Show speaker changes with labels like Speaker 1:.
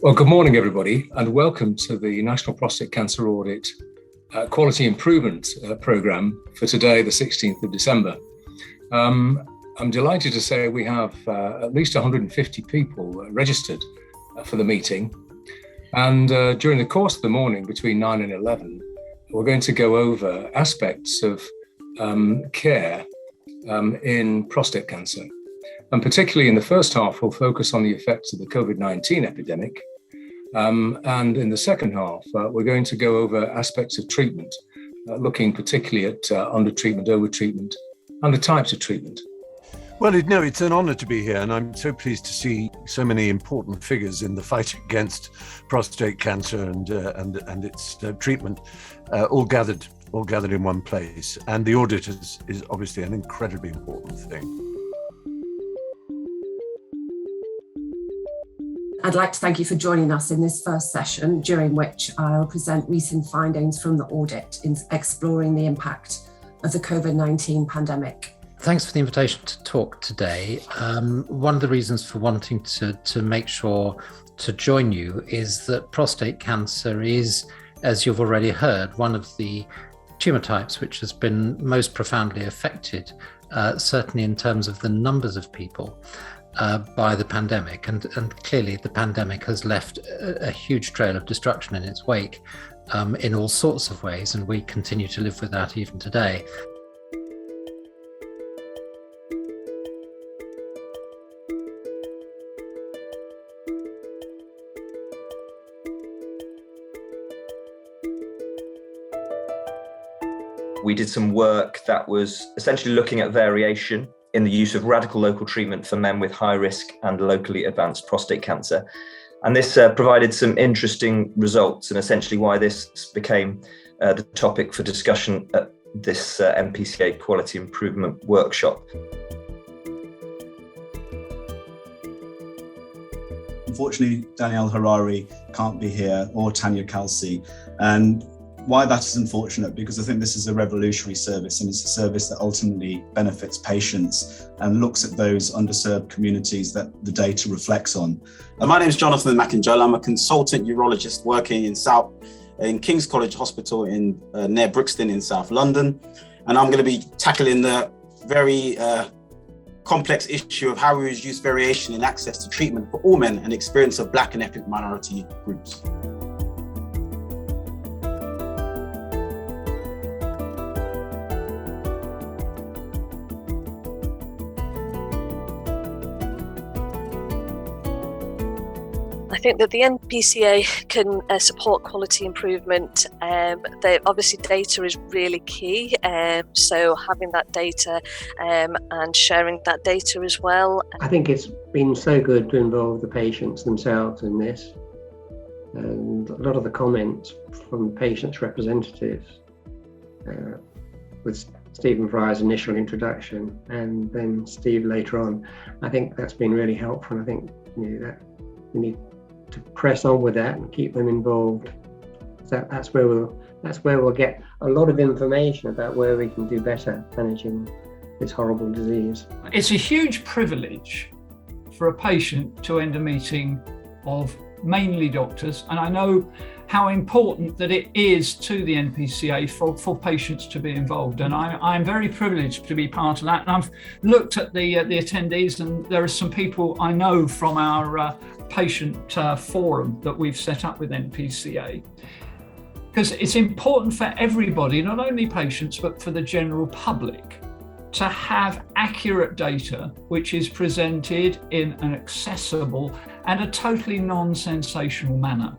Speaker 1: Well, good morning, everybody, and welcome to the National Prostate Cancer Audit Quality Improvement Programme for today, the 16th of December. I'm delighted to say we have at least 150 people registered for the meeting. And during the course of the morning, between 9 and 11, we're going to go over aspects of care in prostate cancer. And particularly in the first half, we'll focus on the effects of the COVID-19 epidemic. And in the second half, we're going to go over aspects of treatment, looking particularly at under-treatment, over-treatment, and the types of treatment.
Speaker 2: Well, it's an honour to be here, and I'm so pleased to see so many important figures in the fight against prostate cancer and its treatment, all gathered in one place. And the audit is obviously an incredibly important thing.
Speaker 3: I'd like to thank you for joining us in this first session, during which I'll present recent findings from the audit in exploring the impact of the COVID-19 pandemic.
Speaker 4: Thanks for the invitation to talk today. One of the reasons for wanting to make sure to join you is that prostate cancer is, as you've already heard, one of the tumour types which has been most profoundly affected, certainly in terms of the numbers of people, by the pandemic. And clearly the pandemic has left a huge trail of destruction in its wake in all sorts of ways, and we continue to live with that even today.
Speaker 5: We did some work that was essentially looking at variation in the use of radical local treatment for men with high risk and locally advanced prostate cancer. And this provided some interesting results, and essentially why this became the topic for discussion at this NPCA Quality Improvement workshop.
Speaker 6: Unfortunately, Danielle Harari can't be here, or Tanya Kelsey. And why that is unfortunate, because I think this is a revolutionary service, and it's a service that ultimately benefits patients and looks at those underserved communities that the data reflects on.
Speaker 7: My name is Jonathan Makinjola. I'm a consultant urologist working in King's College Hospital near Brixton in South London. And I'm going to be tackling the very complex issue of how we reduce variation in access to treatment for all men and experience of Black and ethnic minority groups.
Speaker 8: I think that the NPCA can support quality improvement. Obviously data is really key, so having that data and sharing that data as well.
Speaker 9: I think it's been so good to involve the patients themselves in this, and a lot of the comments from patients' representatives with Stephen Fry's initial introduction and then Steve later on, I think that's been really helpful. I think that we need to press on with that and keep them involved. So that's where we'll get a lot of information about where we can do better managing this horrible disease.
Speaker 10: It's a huge privilege for a patient to end a meeting of mainly doctors, and I know how important that it is to the NPCA for patients to be involved, and I'm very privileged to be part of that. And I've looked at the attendees, and there are some people I know from our patient forum that we've set up with NPCA, because it's important for everybody, not only patients but for the general public, to have accurate data which is presented in an accessible and a totally non-sensational manner.